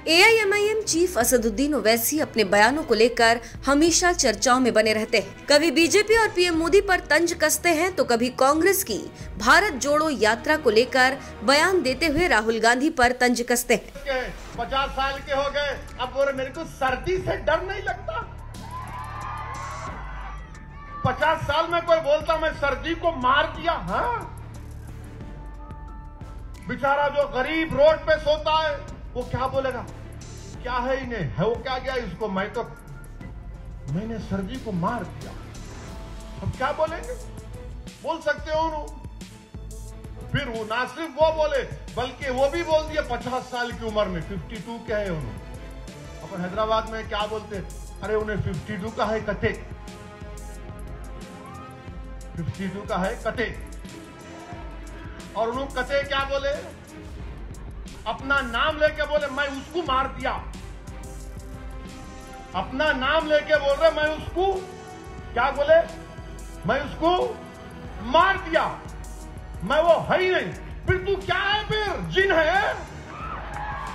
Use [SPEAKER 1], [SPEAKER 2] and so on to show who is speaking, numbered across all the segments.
[SPEAKER 1] AIMIM chief Asaduddin Owaisi अपने बयानों को लेकर हमेशा चर्चाओं में बने रहते हैं। कभी बीजेपी और पीएम मोदी पर तंज कसते हैं तो कभी कांग्रेस की भारत जोड़ो यात्रा को लेकर बयान देते हुए राहुल गांधी पर तंज कसते हैं।
[SPEAKER 2] 50 साल के हो गए, अब बोले मेरे को सर्दी से डर नहीं लगता। 50 साल में कोई बोलता मैं सर्दी को मार दिया। हाँ, बेचारा जो गरीब रोड पे सोता है वो क्या बोलेगा, क्या है इन्हें, है वो क्या गया इसको, मैंने सर्दी को मार दिया। हम क्या बोलेंगे, बोल सकते हो ना। फिर वो ना सिर्फ वो बोले बल्कि वो भी बोल दिया 50 साल की उम्र में 52 क्या है उन्होंने। अपन हैदराबाद में क्या बोलते, अरे उन्हें 52 का है कटे, 52 का है कटे। और उन्होंने कटे क्या बोले, अपना नाम लेके बोले मैं उसको मार दिया। अपना नाम लेके बोल रहे मैं उसको क्या बोले, मैं उसको मार दिया, मैं वो है ही नहीं। फिर तू क्या है, फिर जिन है।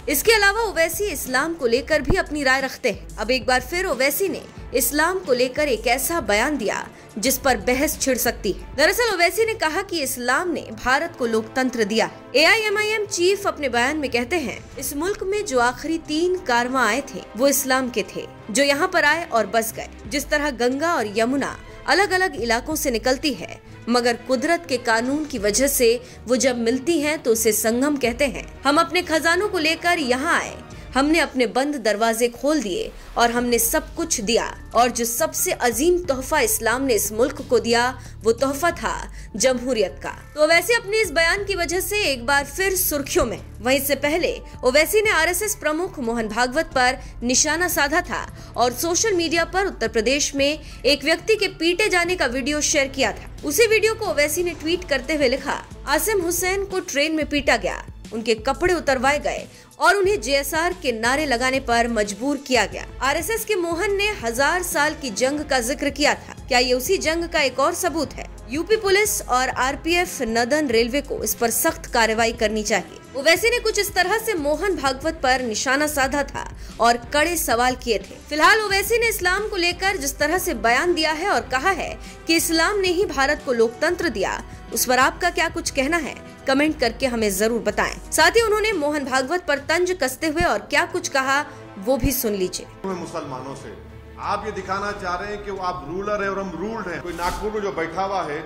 [SPEAKER 1] इसके अलावा ओवैसी इस्लाम को लेकर भी अपनी राय रखते हैं। अब एक बार फिर ओवैसी ने इस्लाम को लेकर एक ऐसा बयान दिया जिस पर बहस छिड़ सकती है। दरअसल ओवैसी ने कहा कि इस्लाम ने भारत को लोकतंत्र दिया है। AIMIM चीफ अपने बयान में कहते हैं, इस मुल्क में जो आखिरी 3 कारवां आए थे वो इस्लाम के थे, जो यहाँ पर आए और बस गए। जिस तरह गंगा और यमुना अलग अलग इलाकों से निकलती है, मगर कुदरत के कानून की वजह से वो जब मिलती हैं तो उसे संगम कहते हैं। हम अपने खजानों को लेकर यहाँ आए, हमने अपने बंद दरवाजे खोल दिए और हमने सब कुछ दिया। और जो सबसे अजीम तोहफा इस्लाम ने इस मुल्क को दिया वो तोहफा था जमहूरियत का। तो ओवैसी अपने इस बयान की वजह से एक बार फिर सुर्खियों में। वहीं से पहले ओवैसी ने RSS प्रमुख मोहन भागवत पर निशाना साधा था और सोशल मीडिया पर उत्तर प्रदेश में एक व्यक्ति के पीटे जाने का वीडियो शेयर किया था। उसी वीडियो को ओवैसी ने ट्वीट करते हुए लिखा, आसिम हुसैन को ट्रेन में पीटा गया, उनके कपड़े उतरवाए गए और उन्हें JSR के नारे लगाने पर मजबूर किया गया। RSS के मोहन ने 1000 साल की जंग का जिक्र किया था। क्या ये उसी जंग का एक और सबूत है? यूपी पुलिस और RPF नदन रेलवे को इस पर सख्त कार्रवाई करनी चाहिए। ओवैसी ने कुछ इस तरह से मोहन भागवत पर निशाना साधा था और कड़े सवाल किए थे। फिलहाल ओवैसी ने इस्लाम को लेकर जिस तरह से बयान दिया है और कहा है कि इस्लाम ने ही भारत को लोकतंत्र दिया, उस पर आपका क्या कुछ कहना है, कमेंट करके हमें जरूर बताएं। साथ ही उन्होंने मोहन भागवत पर तंज कसते हुए और क्या कुछ कहा वो भी सुन लीजिए।
[SPEAKER 2] मुसलमानों से आप ये दिखाना चाह रहे हैं कि वो आप रूलर है और हम रूल्ड हैं। कोई नागपुर में जो बैठा हुआ है,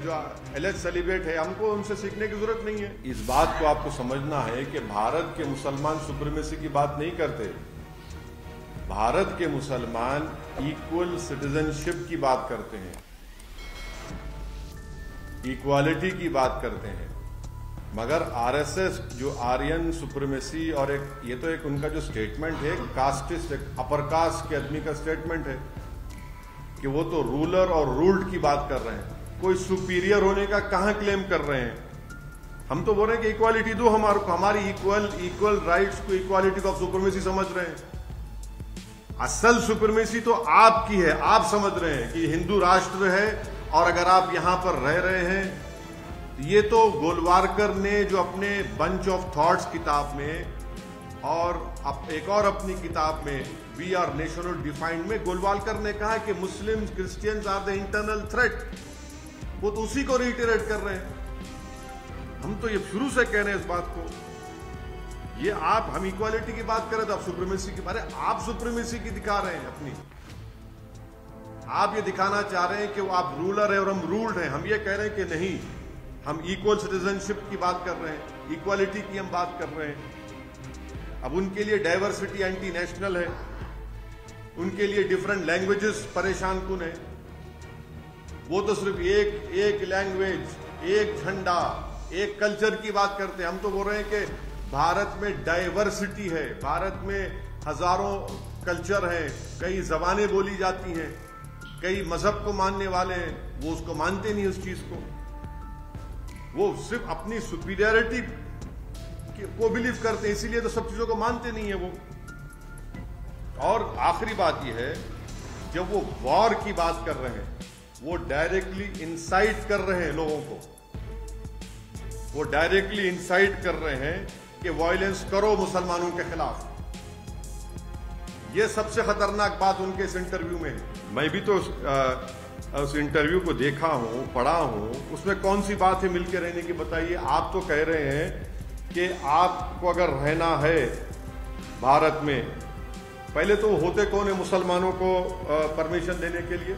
[SPEAKER 2] जो एलेज सेलिब्रेट है, हमको उनसे सीखने की जरूरत नहीं है। इस बात को आपको समझना है कि भारत के मुसलमान सुप्रीमेसी की बात नहीं करते। भारत के मुसलमान इक्वल सिटीजनशिप की बात करते हैं, इक्वालिटी की बात करते हैं। मगर RSS जो आर्यन सुप्रीमेसी और ये तो एक उनका जो स्टेटमेंट है, कास्टिस्ट, अपर कास्ट के आदमी का स्टेटमेंट है कि वो तो रूलर और रूल्ड की बात कर रहे हैं। कोई सुपीरियर होने का कहां क्लेम कर रहे हैं। हम तो बोल रहे हैं कि इक्वालिटी दो हमारी इक्वल राइट्स को, इक्वालिटी ऑफ सुप्रीमेसी समझ रहे हैं। असल सुप्रीमेसी तो आपकी है। आप समझ रहे हैं कि हिंदू राष्ट्र है और अगर आप यहां पर रह रहे हैं, ये तो गोलवारकर ने जो अपने बंच ऑफ थॉट्स किताब में और एक और अपनी किताब में वी आर नेशनल डिफाइंड में गोलवारकर ने कहा कि Muslim Christians are the internal threat. वो तो उसी को रिटेरेट कर रहे हैं। हम तो ये शुरू से कह रहे हैं इस बात को। ये हम इक्वालिटी की बात कर रहे थे, आप सुप्रीमेसी की बात, आप सुप्रीमेसी की दिखा रहे हैं अपनी। आप ये दिखाना चाह रहे हैं कि वो आप रूलर है और हम रूल्ड हैं। हम ये कह रहे हैं कि नहीं, हम इक्वल सिटीजनशिप की बात कर रहे हैं, इक्वालिटी की हम बात कर रहे हैं। अब उनके लिए डाइवर्सिटी एंटी नेशनल है, उनके लिए डिफरेंट लैंग्वेजेस परेशान कुन है। वो तो सिर्फ एक लैंग्वेज, एक झंडा, एक कल्चर की बात करते हैं। हम तो बोल रहे हैं कि भारत में डाइवर्सिटी है, भारत में हजारों कल्चर हैं, कई जबानें बोली जाती हैं, कई मजहब को मानने वाले हैं, वो उसको मानते नहीं उस चीज को। वो सिर्फ अपनी सुपीरियरिटी को बिलीव करते हैं, इसीलिए तो सब चीजों को मानते नहीं है वो। और आखिरी बात यह है, जब वो वॉर की बात कर रहे हैं, वो डायरेक्टली इंसाइट कर रहे हैं लोगों को, वो डायरेक्टली इंसाइट कर रहे हैं कि वायलेंस करो मुसलमानों के खिलाफ। ये सबसे खतरनाक बात उनके इस इंटरव्यू में है। मैं भी तो उस इंटरव्यू को देखा हूं, पढ़ा हूं, उसमें कौन सी बात है मिलके रहने की, बताइए। आप तो कह रहे हैं कि आपको अगर रहना है भारत में, पहले तो होते कौन है मुसलमानों को परमिशन देने के लिए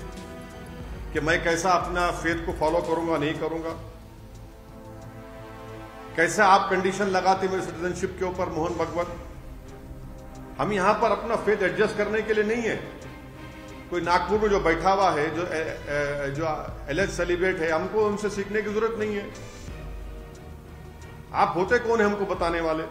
[SPEAKER 2] कि मैं कैसा अपना फेथ को फॉलो करूंगा, नहीं करूंगा? कैसे आप कंडीशन लगाते मेरे सिटीजनशिप के ऊपर, मोहन भगवत? हम यहां पर अपना फेथ एडजस्ट करने के लिए नहीं है। कोई नागपुर में जो बैठा हुआ है, जो एलेज सेलिब्रेट है, हमको उनसे सीखने की जरूरत नहीं है। आप होते कौन है हमको बताने वाले?